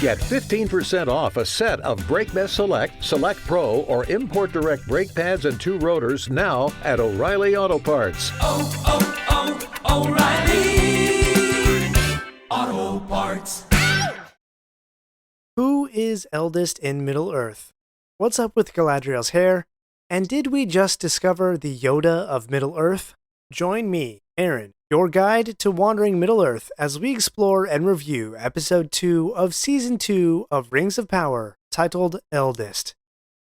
Get 15% off a set of BrakeMess Select, Select Pro, or Import Direct brake pads and 2 rotors now at O'Reilly Auto Parts. O'Reilly Auto Parts. Who is Eldest in Middle-earth? What's up with Galadriel's hair? And did we just discover the Yoda of Middle-earth? Join me, Aaron, your guide to wandering Middle-earth, as we explore and review Episode 2 of Season 2 of Rings of Power, titled Eldest.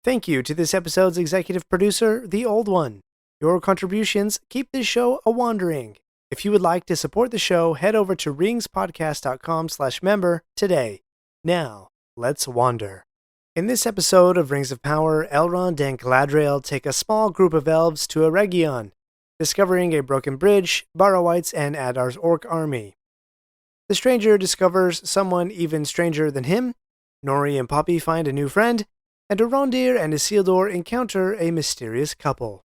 Thank you to this episode's executive producer, The Old One. Your contributions keep this show a-wandering. If you would like to support the show, head over to ringspodcast.com/member today. Now, let's wander. In this episode of Rings of Power, Elrond and Galadriel take a small group of elves to Eregion, discovering a broken bridge, barrow-wights, and Adar's orc army. The stranger discovers someone even stranger than him, Nori and Poppy find a new friend, and Arondir and Isildur encounter a mysterious couple.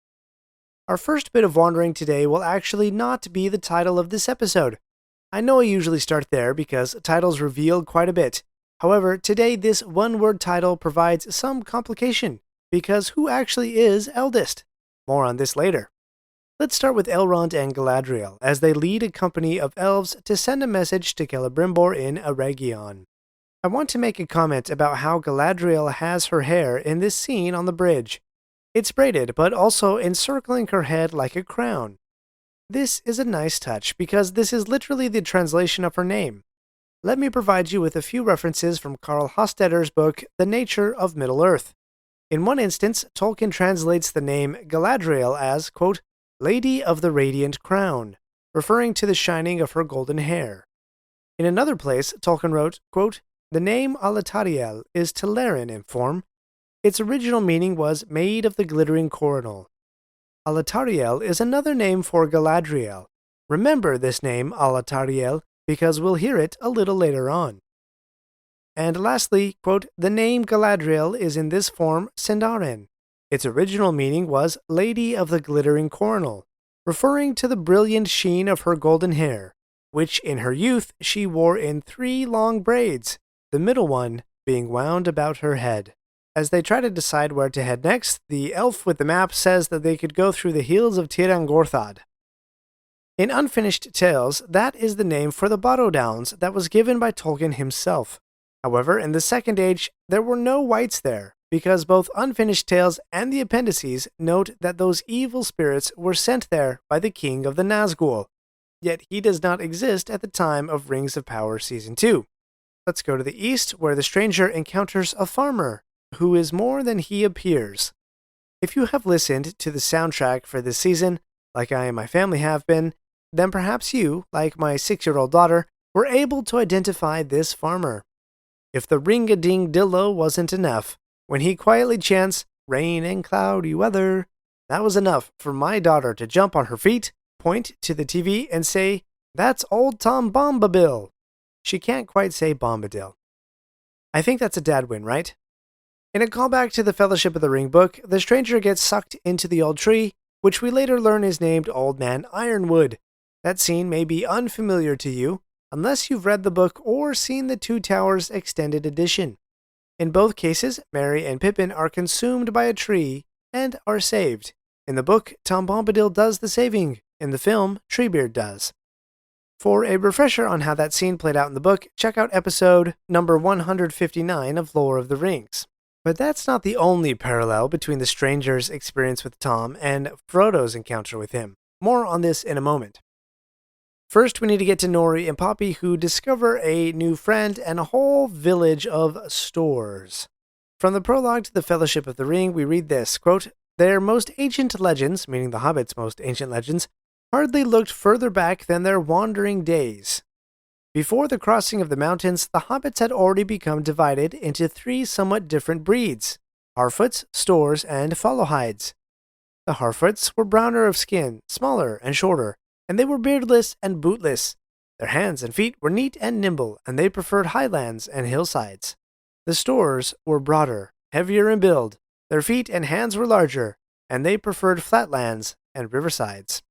Our first bit of wandering today will actually not be the title of this episode. I know I usually start there because titles reveal quite a bit. However, today this one-word title provides some complication, because who actually is Eldest? More on this later. Let's start with Elrond and Galadriel, as they lead a company of elves to send a message to Celebrimbor in Eregion. I want to make a comment about how Galadriel has her hair in this scene on the bridge. It's braided, but also encircling her head like a crown. This is a nice touch, because this is literally the translation of her name. Let me provide you with a few references from Carl Hostetter's book, The Nature of Middle-earth. In one instance, Tolkien translates the name Galadriel as, quote, Lady of the Radiant Crown, referring to the shining of her golden hair. In another place, Tolkien wrote, quote, The name Alatariel is Telerin in form. Its original meaning was Maid of the Glittering Coronal. Alatariel is another name for Galadriel. Remember this name, Alatariel, because we'll hear it a little later on. And lastly, quote, The name Galadriel is in this form Sindarin. Its original meaning was Lady of the Glittering Coronal, referring to the brilliant sheen of her golden hair, which in her youth she wore in 3 long braids, the middle one being wound about her head. As they try to decide where to head next, the elf with the map says that they could go through the hills of Tir Angorthad. In Unfinished Tales, that is the name for the Barrow Downs that was given by Tolkien himself. However, in the Second Age, there were no wights there, because both Unfinished Tales and the appendices note that those evil spirits were sent there by the king of the Nazgul, yet he does not exist at the time of Rings of Power Season 2. Let's go to the east, where the stranger encounters a farmer, who is more than he appears. If you have listened to the soundtrack for this season, like I and my family have been, then perhaps you, like my 6-year-old daughter, were able to identify this farmer. If the ring-a-ding-dillo wasn't enough, when he quietly chants, rain and cloudy weather, that was enough for my daughter to jump on her feet, point to the TV, and say, That's old Tom Bombadil. She can't quite say Bombadil. I think that's a dad win, right? In a callback to the Fellowship of the Ring book, the stranger gets sucked into the old tree, which we later learn is named Old Man Ironwood. That scene may be unfamiliar to you, unless you've read the book or seen the Two Towers Extended Edition. In both cases, Merry and Pippin are consumed by a tree and are saved. In the book, Tom Bombadil does the saving. In the film, Treebeard does. For a refresher on how that scene played out in the book, check out episode number 159 of Lore of the Rings. But that's not the only parallel between the stranger's experience with Tom and Frodo's encounter with him. More on this in a moment. First, we need to get to Nori and Poppy, who discover a new friend and a whole village of Stoors. From the prologue to the Fellowship of the Ring, we read this, quote, Their most ancient legends, meaning the Hobbit's most ancient legends, hardly looked further back than their wandering days. Before the crossing of the mountains, the Hobbits had already become divided into 3 somewhat different breeds, Harfoots, Stoors, and Followhides. The Harfoots were browner of skin, smaller and shorter, and they were beardless and bootless. Their hands and feet were neat and nimble, and they preferred highlands and hillsides. The Stoors were broader, heavier in build, their feet and hands were larger, and they preferred flatlands and riversides.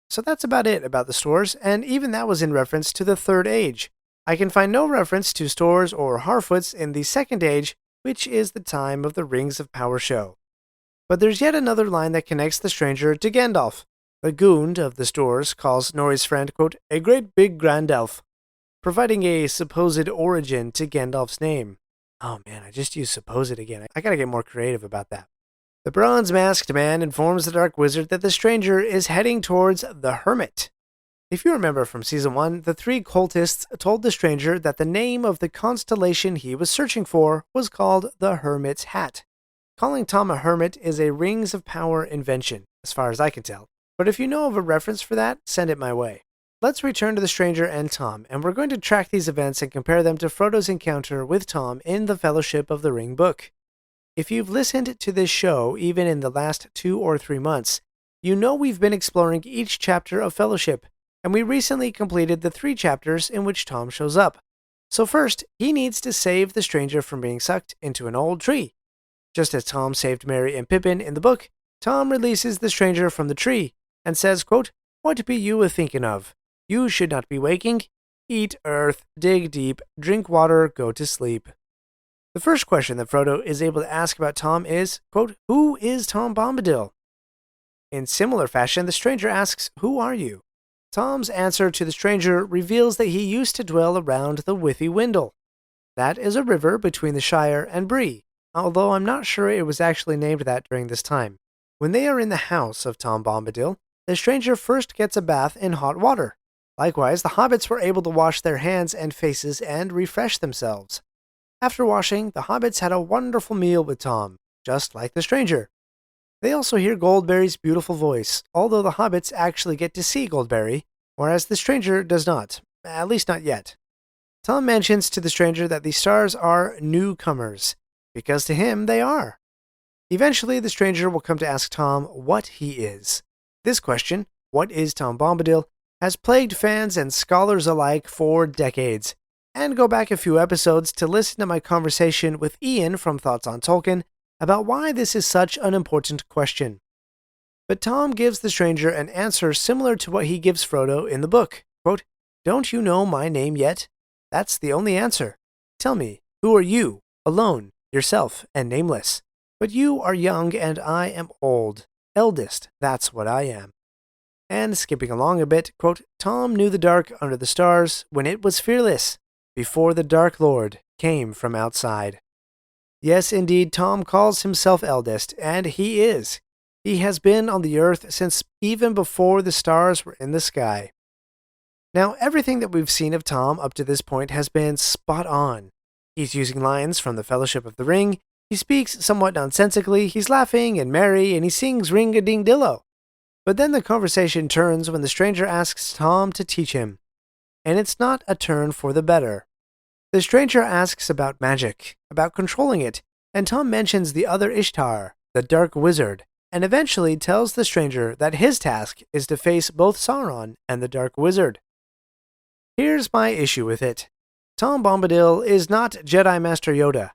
So that's about it about the Stoors, and even that was in reference to the Third Age. I can find no reference to Stoors or Harfoots in the Second Age, which is the time of the Rings of Power show. But there's yet another line that connects the stranger to Gandalf. The Goond of the Stoors calls Nori's friend, quote, a great big grand elf, providing a supposed origin to Gandalf's name. Oh man, I just used supposed again. I gotta get more creative about that. The bronze-masked man informs the Dark Wizard that the stranger is heading towards the Hermit. If you remember from Season 1, the three cultists told the stranger that the name of the constellation he was searching for was called the Hermit's Hat. Calling Tom a hermit is a Rings of Power invention, as far as I can tell. But if you know of a reference for that, send it my way. Let's return to the stranger and Tom, and we're going to track these events and compare them to Frodo's encounter with Tom in the Fellowship of the Ring book. If you've listened to this show even in the last 2 or 3 months, you know we've been exploring each chapter of Fellowship, and we recently completed the 3 chapters in which Tom shows up. So first, he needs to save the stranger from being sucked into an old tree. Just as Tom saved Merry and Pippin in the book, Tom releases the stranger from the tree and says, quote, what be you a-thinking of? You should not be waking. Eat earth, dig deep, drink water, go to sleep. The first question that Frodo is able to ask about Tom is, quote, who is Tom Bombadil? In similar fashion, the stranger asks, who are you? Tom's answer to the stranger reveals that he used to dwell around the Withy Windle. That is a river between the Shire and Bree, although I'm not sure it was actually named that during this time. When they are in the house of Tom Bombadil, the stranger first gets a bath in hot water. Likewise, the hobbits were able to wash their hands and faces and refresh themselves. After washing, the hobbits had a wonderful meal with Tom, just like the stranger. They also hear Goldberry's beautiful voice, although the hobbits actually get to see Goldberry, whereas the stranger does not, at least not yet. Tom mentions to the stranger that the stars are newcomers, because to him they are. Eventually, the stranger will come to ask Tom what he is. This question, what is Tom Bombadil, has plagued fans and scholars alike for decades. And go back a few episodes to listen to my conversation with Ian from Thoughts on Tolkien about why this is such an important question. But Tom gives the stranger an answer similar to what he gives Frodo in the book. Quote, don't you know my name yet? That's the only answer. Tell me, who are you, alone, yourself, and nameless? But you are young and I am old. Eldest, that's what I am. And skipping along a bit, quote, Tom knew the dark under the stars when it was fearless, before the Dark Lord came from outside. Yes, indeed, Tom calls himself Eldest, and he is. He has been on the earth since even before the stars were in the sky. Now, everything that we've seen of Tom up to this point has been spot on. He's using lines from the Fellowship of the Ring, he speaks somewhat nonsensically, he's laughing and merry, and he sings Ring-a-Ding-Dillo. But then the conversation turns when the stranger asks Tom to teach him. And it's not a turn for the better. The stranger asks about magic, about controlling it, and Tom mentions the other Ishtar, the Dark Wizard, and eventually tells the stranger that his task is to face both Sauron and the Dark Wizard. Here's my issue with it. Tom Bombadil is not Jedi Master Yoda.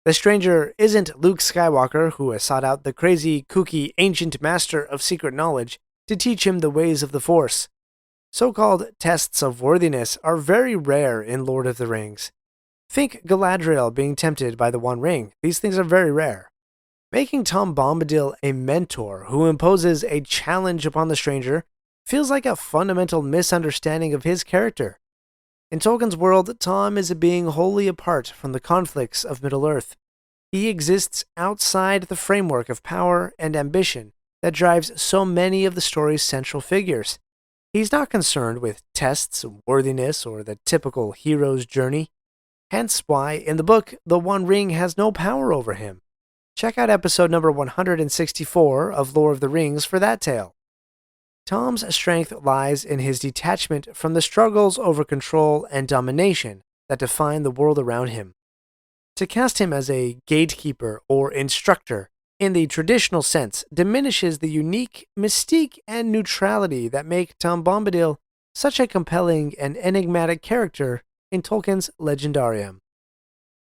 The stranger isn't Luke Skywalker, who has sought out the crazy, kooky, ancient master of secret knowledge to teach him the ways of the Force. So-called tests of worthiness are very rare in Lord of the Rings. Think Galadriel being tempted by the One Ring. These things are very rare. Making Tom Bombadil a mentor who imposes a challenge upon the stranger feels like a fundamental misunderstanding of his character. In Tolkien's world, Tom is a being wholly apart from the conflicts of Middle-earth. He exists outside the framework of power and ambition that drives so many of the story's central figures. He's not concerned with tests of worthiness or the typical hero's journey. Hence why, in the book, the One Ring has no power over him. Check out episode number 164 of Lore of the Rings for that tale. Tom's strength lies in his detachment from the struggles over control and domination that define the world around him. To cast him as a gatekeeper or instructor, in the traditional sense, diminishes the unique mystique and neutrality that make Tom Bombadil such a compelling and enigmatic character in Tolkien's legendarium.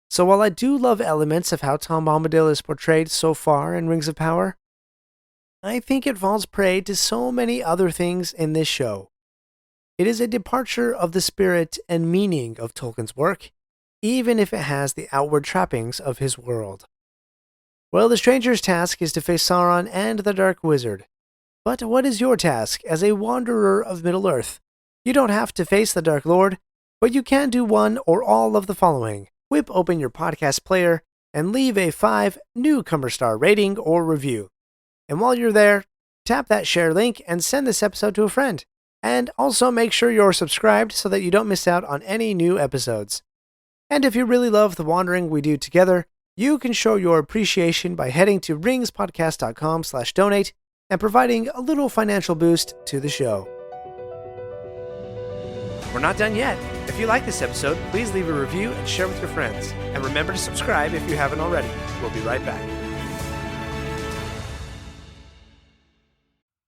So while I do love elements of how Tom Bombadil is portrayed so far in Rings of Power, I think it falls prey to so many other things in this show. it is a departure of the spirit and meaning of Tolkien's work, even if it has the outward trappings of his world. Well, the stranger's task is to face Sauron and the Dark Wizard. But what is your task as a wanderer of Middle-earth? You don't have to face the Dark Lord, but you can do one or all of the following. Whip open your podcast player and leave a 5 newcomer star rating or review. And while you're there, tap that share link and send this episode to a friend. And also make sure you're subscribed so that you don't miss out on any new episodes. And if you really love the wandering we do together, you can show your appreciation by heading to ringspodcast.com/donate and providing a little financial boost to the show. We're not done yet. If you like this episode, please leave a review and share with your friends. And remember to subscribe if you haven't already. We'll be right back.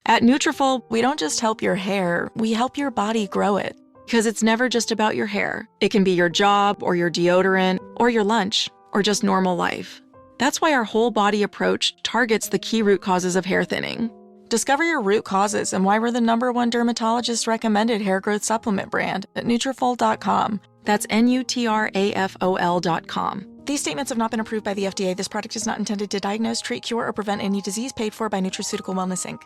At Nutrafol, we don't just help your hair, we help your body grow it. Because it's never just about your hair. It can be your job, or your deodorant, or your lunch, or just normal life. That's why our whole body approach targets the key root causes of hair thinning. Discover your root causes and why we're the #1 dermatologist recommended hair growth supplement brand at Nutrafol.com. That's Nutrafol.com. These statements have not been approved by the FDA. This product is not intended to diagnose, treat, cure, or prevent any disease paid for by Nutraceutical Wellness Inc.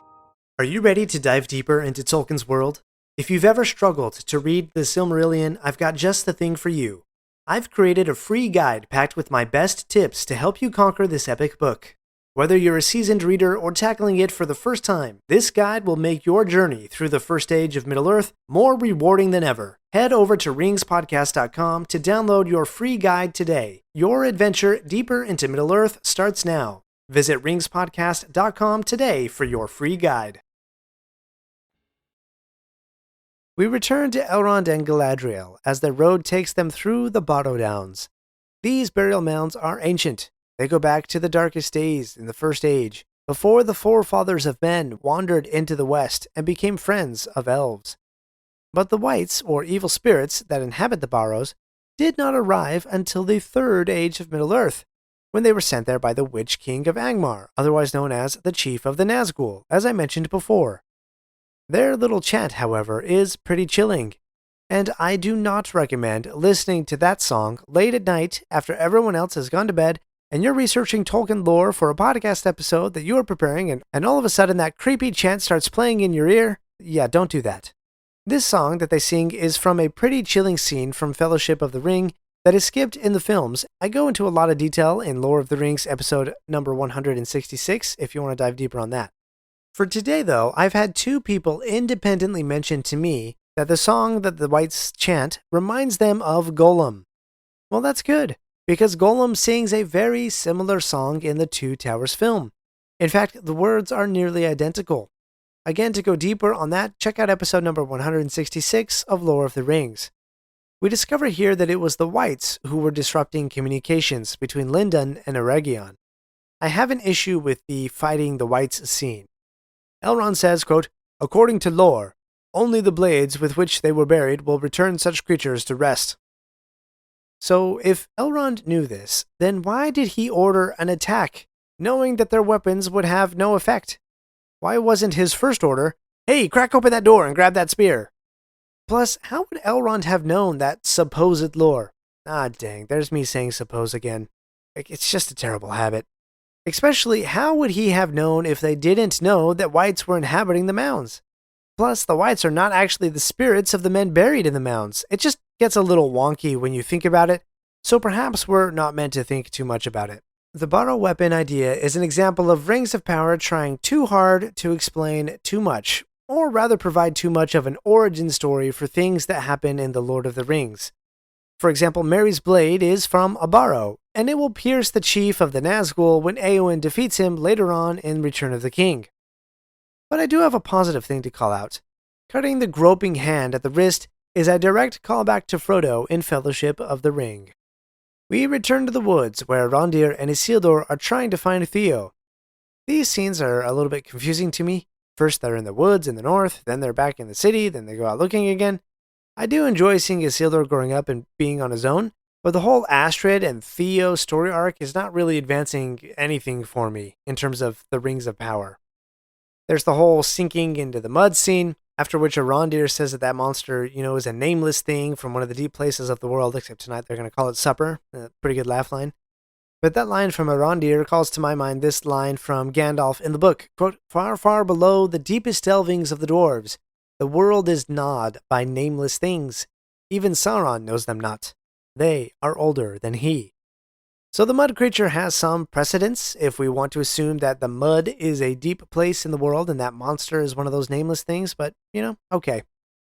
Are you ready to dive deeper into Tolkien's world? If you've ever struggled to read the Silmarillion, I've got just the thing for you. I've created a free guide packed with my best tips to help you conquer this epic book. Whether you're a seasoned reader or tackling it for the first time, this guide will make your journey through the first age of Middle-earth more rewarding than ever. Head over to ringspodcast.com to download your free guide today. Your adventure deeper into Middle-earth starts now. Visit ringspodcast.com today for your free guide. We return to Elrond and Galadriel as their road takes them through the Barrow Downs. These burial mounds are ancient. They go back to the darkest days in the First Age, before the forefathers of men wandered into the West and became friends of elves. But the wights, or evil spirits that inhabit the Barrows, did not arrive until the Third Age of Middle-earth, when they were sent there by the Witch King of Angmar, otherwise known as the Chief of the Nazgul, as I mentioned before. Their little chant, however, is pretty chilling, and I do not recommend listening to that song late at night after everyone else has gone to bed and you're researching Tolkien lore for a podcast episode that you are preparing, and all of a sudden that creepy chant starts playing in your ear. Yeah, don't do that. This song that they sing is from a pretty chilling scene from Fellowship of the Ring that is skipped in the films. I go into a lot of detail in Lore of the Rings episode number 166 if you want to dive deeper on that. For today, though, I've had 2 people independently mention to me that the song that the wights chant reminds them of Gollum. Well, that's good, because Gollum sings a very similar song in the Two Towers film. In fact, the words are nearly identical. Again, to go deeper on that, check out episode number 166 of Lore of the Rings. We discover here that it was the wights who were disrupting communications between Lindon and Eregion. I have an issue with the fighting the wights scene. Elrond says, quote, "According to lore, only the blades with which they were buried will return such creatures to rest." So, if Elrond knew this, then why did he order an attack, knowing that their weapons would have no effect? Why wasn't his first order, "Hey, crack open that door and grab that spear"? Plus, how would Elrond have known that supposed lore? Ah, dang, there's me saying suppose again. It's just a terrible habit. Especially, how would he have known if they didn't know that wights were inhabiting the mounds? Plus, the wights are not actually the spirits of the men buried in the mounds. It just gets a little wonky when you think about it, so perhaps we're not meant to think too much about it. The borrow weapon idea is an example of Rings of Power trying too hard to explain too much, or rather provide too much of an origin story for things that happen in The Lord of the Rings. For example, Merry's blade is from a barrow, and it will pierce the chief of the Nazgul when Éowyn defeats him later on in Return of the King. But I do have a positive thing to call out. Cutting the groping hand at the wrist is a direct callback to Frodo in Fellowship of the Ring. We return to the woods where Arondir and Isildur are trying to find Theo. These scenes are a little bit confusing to me. First they're in the woods in the north, then they're back in the city, then they go out looking again. I do enjoy seeing Isildur growing up and being on his own, but the whole Astrid and Theo story arc is not really advancing anything for me in terms of the Rings of Power. There's the whole sinking into the mud scene. After which Arondir says that monster, is a nameless thing from one of the deep places of the world, except tonight they're going to call it supper. Pretty good laugh line. But that line from Arondir calls to my mind this line from Gandalf in the book, quote, "Far, far below the deepest delvings of the dwarves, the world is gnawed by nameless things. Even Sauron knows them not. They are older than he." So the mud creature has some precedence if we want to assume that the mud is a deep place in the world and that monster is one of those nameless things, but, okay.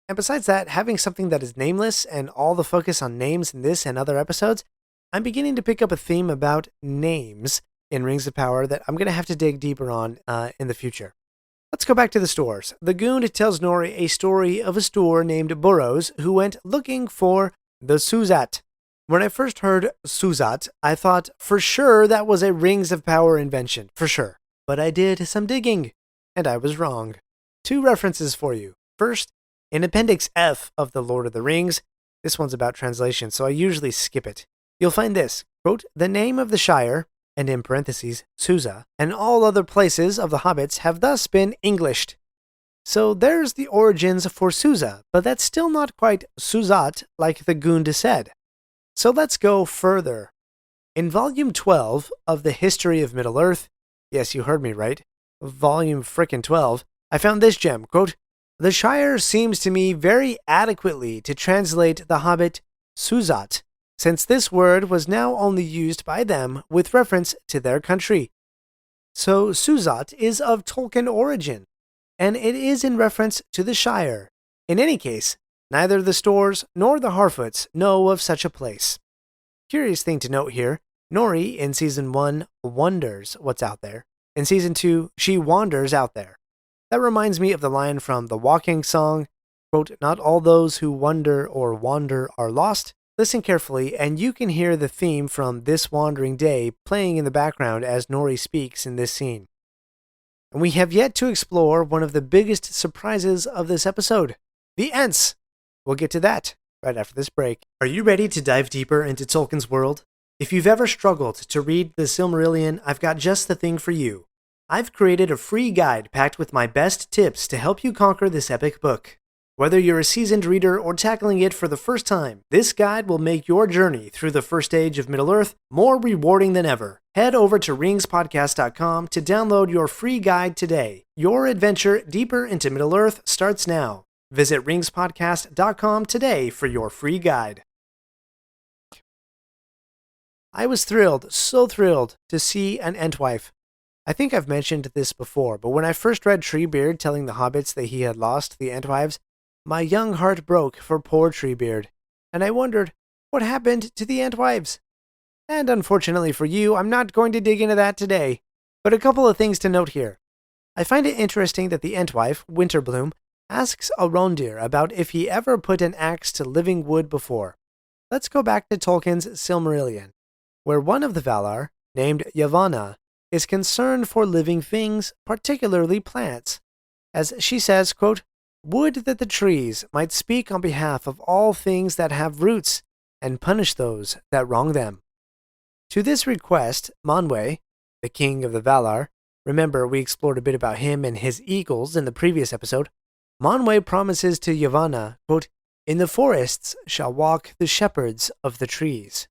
And besides that, having something that is nameless and all the focus on names in this and other episodes, I'm beginning to pick up a theme about names in Rings of Power that I'm going to have to dig deeper on in the future. Let's go back to the Stoors. The Goond tells Nori a story of a Stoor named Burrows who went looking for the Suzat. When I first heard Suzat, I thought for sure that was a Rings of Power invention, for sure. But I did some digging, and I was wrong. 2 references for you. First, in Appendix F of The Lord of the Rings, this one's about translation, so I usually skip it. You'll find this, quote, "The name of the Shire," and in parentheses, Suza, "and all other places of the hobbits have thus been Englished." So there's the origins for Suza, but that's still not quite Suzat like the Goond said. So let's go further. In Volume 12 of the History of Middle-earth, yes, you heard me right, Volume frickin' 12, I found this gem, quote, "The Shire seems to me very adequately to translate the Hobbit Suzat, since this word was now only used by them with reference to their country. So Suzat is of Tolkien origin, and it is in reference to the Shire. In any case, neither the Stoors nor the Harfoots know of such a place." Curious thing to note here, Nori in Season 1 wonders what's out there. In Season 2, she wanders out there. That reminds me of the line from the Walking Song, quote, "Not all those who wonder or wander are lost." Listen carefully, and you can hear the theme from This Wandering Day playing in the background as Nori speaks in this scene. And we have yet to explore one of the biggest surprises of this episode, the Ents. We'll get to that right after this break. Are you ready to dive deeper into Tolkien's world? If you've ever struggled to read the Silmarillion, I've got just the thing for you. I've created a free guide packed with my best tips to help you conquer this epic book. Whether you're a seasoned reader or tackling it for the first time, this guide will make your journey through the first age of Middle-earth more rewarding than ever. Head over to ringspodcast.com to download your free guide today. Your adventure deeper into Middle-earth starts now. Visit ringspodcast.com today for your free guide. I was thrilled, so thrilled, to see an Entwife. I think I've mentioned this before, but when I first read Treebeard telling the hobbits that he had lost the Entwives, my young heart broke for poor Treebeard, and I wondered, what happened to the Entwives? And unfortunately for you, I'm not going to dig into that today, but a couple of things to note here. I find it interesting that the Entwife, Winterbloom, asks Arondir about if he ever put an axe to living wood before. Let's go back to Tolkien's Silmarillion, where one of the Valar, named Yavanna, is concerned for living things, particularly plants. As she says, quote, "Would that the trees might speak on behalf of all things that have roots, and punish those that wrong them." To this request, Manwë, the king of the Valar, remember we explored a bit about him and his eagles in the previous episode, Manwë promises to Yavanna, quote, "In the forests shall walk the shepherds of the trees."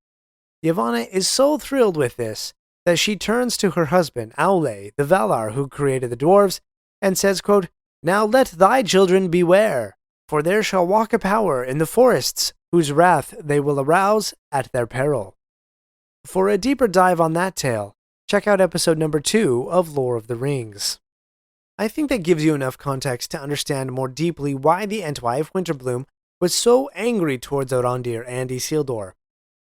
Yavanna is so thrilled with this that she turns to her husband, Aule, the Valar who created the dwarves, and says, quote, "Now let thy children beware, for there shall walk a power in the forests whose wrath they will arouse at their peril." For a deeper dive on that tale, check out episode number 2 of Lore of the Rings. I think that gives you enough context to understand more deeply why the Entwife, Winterbloom, was so angry towards Arondir and Isildur.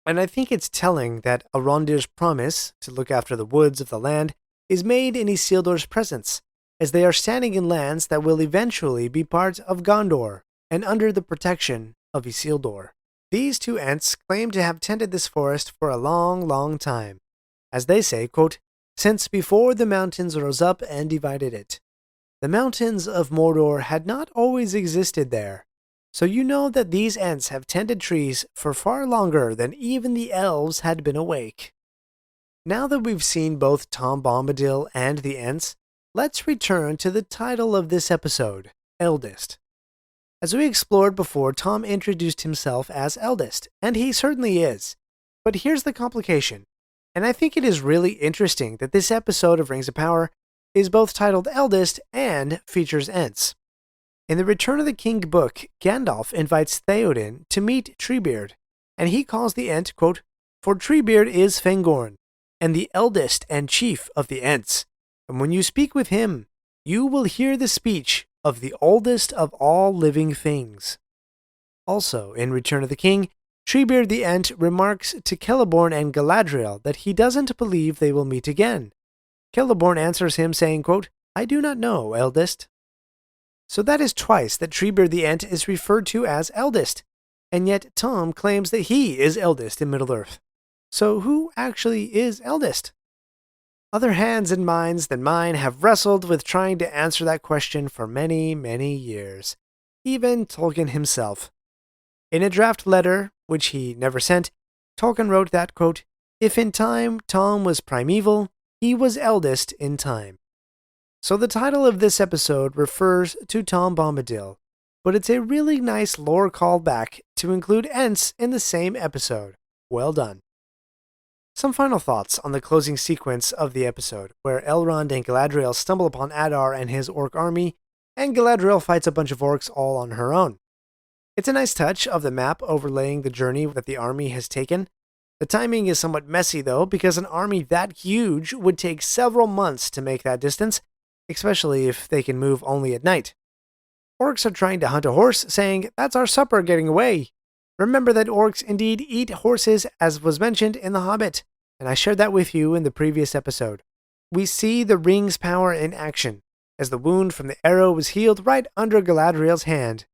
And I think it's telling that Arondir's promise to look after the woods of the land is made in Isildur's presence, as they are standing in lands that will eventually be part of Gondor and under the protection of Isildur. These two Ents claim to have tended this forest for a long, long time. As they say, quote, "Since before the mountains rose up and divided it. The mountains of Mordor had not always existed there, so you know that these Ents have tended trees for far longer than even the elves had been awake." Now that we've seen both Tom Bombadil and the Ents, let's return to the title of this episode, Eldest. As we explored before, Tom introduced himself as Eldest, and he certainly is. But here's the complication, and I think it is really interesting that this episode of Rings of Power is both titled Eldest and features Ents. In the Return of the King book, Gandalf invites Theoden to meet Treebeard, and he calls the Ent, quote, "For Treebeard is Fangorn, and the eldest and chief of the Ents, and when you speak with him, you will hear the speech of the oldest of all living things." Also, in Return of the King, Treebeard the Ent remarks to Celeborn and Galadriel that he doesn't believe they will meet again. Celeborn answers him saying, quote, "I do not know, Eldest." So that is twice that Treebeard the Ent is referred to as Eldest, and yet Tom claims that he is Eldest in Middle-earth. So who actually is Eldest? Other hands and minds than mine have wrestled with trying to answer that question for many, many years. Even Tolkien himself. In a draft letter, which he never sent, Tolkien wrote that, quote, "If in time Tom was primeval, he was eldest in time." So the title of this episode refers to Tom Bombadil, but it's a really nice lore callback to include Ents in the same episode. Well done. Some final thoughts on the closing sequence of the episode, where Elrond and Galadriel stumble upon Adar and his orc army, and Galadriel fights a bunch of orcs all on her own. It's a nice touch of the map overlaying the journey that the army has taken. The timing is somewhat messy though, because an army that huge would take several months to make that distance, especially if they can move only at night. Orcs are trying to hunt a horse, saying, "That's our supper getting away." Remember that orcs indeed eat horses, as was mentioned in The Hobbit, and I shared that with you in the previous episode. We see the ring's power in action, as the wound from the arrow was healed right under Galadriel's hand.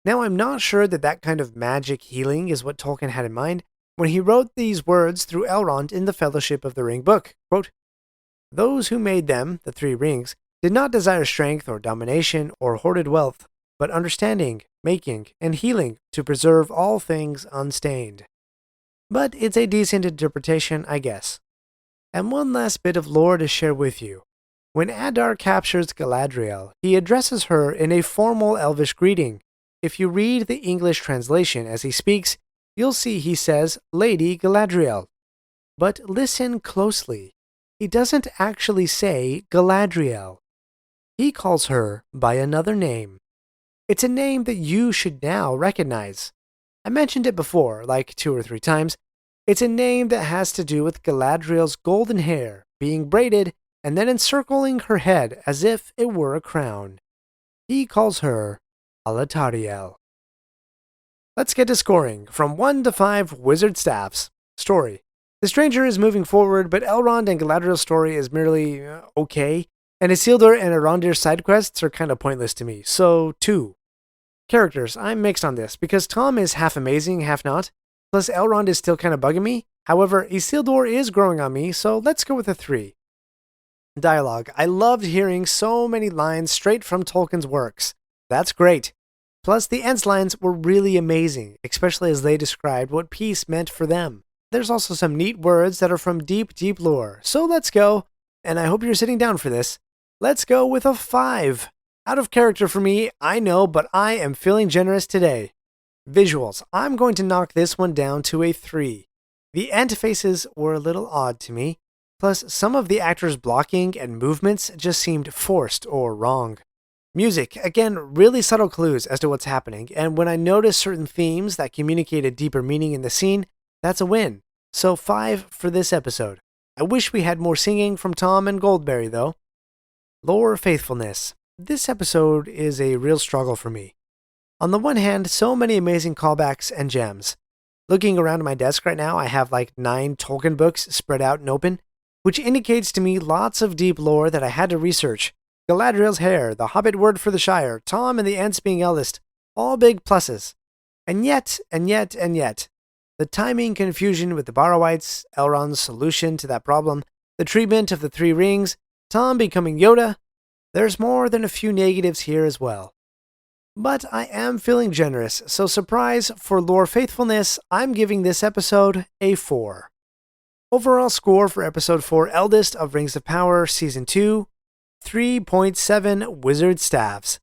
Now I'm not sure that that kind of magic healing is what Tolkien had in mind when he wrote these words through Elrond in the Fellowship of the Ring book, quote, "Those who made them, the three rings, did not desire strength or domination or hoarded wealth, but understanding, making, and healing to preserve all things unstained." But it's a decent interpretation, I guess. And one last bit of lore to share with you. When Adar captures Galadriel, he addresses her in a formal elvish greeting. If you read the English translation as he speaks, you'll see he says, "Lady Galadriel." But listen closely. He doesn't actually say Galadriel. He calls her by another name. It's a name that you should now recognize. I mentioned it before, like 2 or 3 times. It's a name that has to do with Galadriel's golden hair being braided and then encircling her head as if it were a crown. He calls her Alatariel. Let's get to scoring. From 1 to 5 wizard staffs. Story. The stranger is moving forward, but Elrond and Galadriel's story is merely okay, and Isildur and Arondir's side quests are kind of pointless to me, so 2. Characters. I'm mixed on this, because Tom is half amazing, half not, plus Elrond is still kind of bugging me. However, Isildur is growing on me, so let's go with a 3. Dialogue. I loved hearing so many lines straight from Tolkien's works. That's great. Plus, the Ents lines were really amazing, especially as they described what peace meant for them. There's also some neat words that are from deep, deep lore. So let's go, and I hope you're sitting down for this. Let's go with a 5. Out of character for me, I know, but I am feeling generous today. Visuals. I'm going to knock this one down to a 3. The Ent faces were a little odd to me. Plus, some of the actors' blocking and movements just seemed forced or wrong. Music, again, really subtle clues as to what's happening, and when I notice certain themes that communicate a deeper meaning in the scene, that's a win. So 5 for this episode. I wish we had more singing from Tom and Goldberry, though. Lore faithfulness. This episode is a real struggle for me. On the one hand, so many amazing callbacks and gems. Looking around my desk right now, I have like 9 Tolkien books spread out and open, which indicates to me lots of deep lore that I had to research. Galadriel's hair, the Hobbit word for the Shire, Tom and the Ents being eldest, all big pluses. And yet, the timing confusion with the barrow-wights, Elrond's solution to that problem, the treatment of the 3 rings, Tom becoming Yoda, there's more than a few negatives here as well. But I am feeling generous, so surprise, for lore faithfulness, I'm giving this episode a 4. Overall score for episode 4 Eldest of Rings of Power Season 2, 3.7 wizard staffs.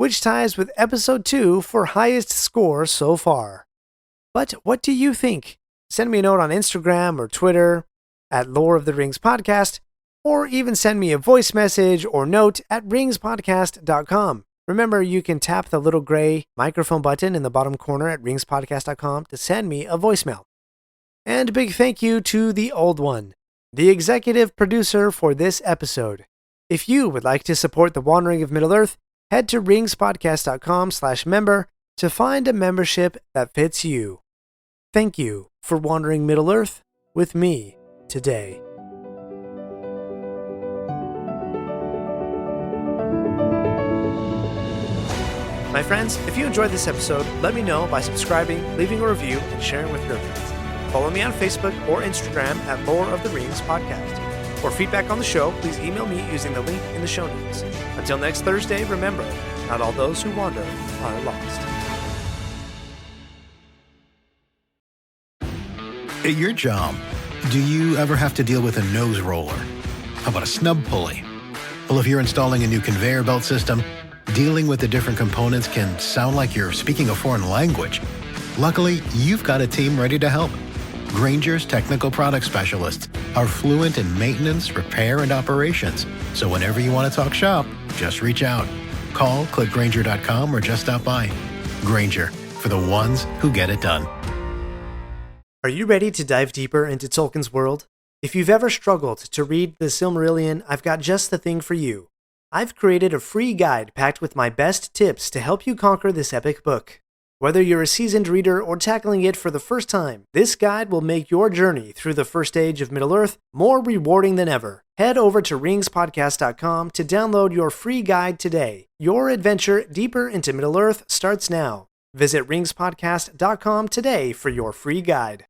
which ties with episode 2 for highest score so far. But what do you think? Send me a note on Instagram or Twitter at Lore of the Rings Podcast, or even send me a voice message or note at ringspodcast.com. Remember, you can tap the little gray microphone button in the bottom corner at ringspodcast.com to send me a voicemail. And a big thank you to the old one, the executive producer for this episode. If you would like to support the Wandering of Middle-earth, head to ringspodcast.com/member to find a membership that fits you. Thank you for wandering Middle-earth with me today. My friends, if you enjoyed this episode, let me know by subscribing, leaving a review, and sharing with your friends. Follow me on Facebook or Instagram at Lore of the Rings Podcast. For feedback on the show, please email me using the link in the show notes. Until next Thursday, remember, not all those who wander are lost. At your job, do you ever have to deal with a nose roller? How about a snub pulley? Well, if you're installing a new conveyor belt system, dealing with the different components can sound like you're speaking a foreign language. Luckily, you've got a team ready to help. Grainger's technical product specialists are fluent in maintenance, repair, and operations. So whenever you want to talk shop, just reach out. Call, click Grainger.com, or just stop by. Grainger, for the ones who get it done. Are you ready to dive deeper into Tolkien's world? If you've ever struggled to read the Silmarillion, I've got just the thing for you. I've created a free guide packed with my best tips to help you conquer this epic book. Whether you're a seasoned reader or tackling it for the first time, this guide will make your journey through the first age of Middle-earth more rewarding than ever. Head over to ringspodcast.com to download your free guide today. Your adventure deeper into Middle-earth starts now. Visit ringspodcast.com today for your free guide.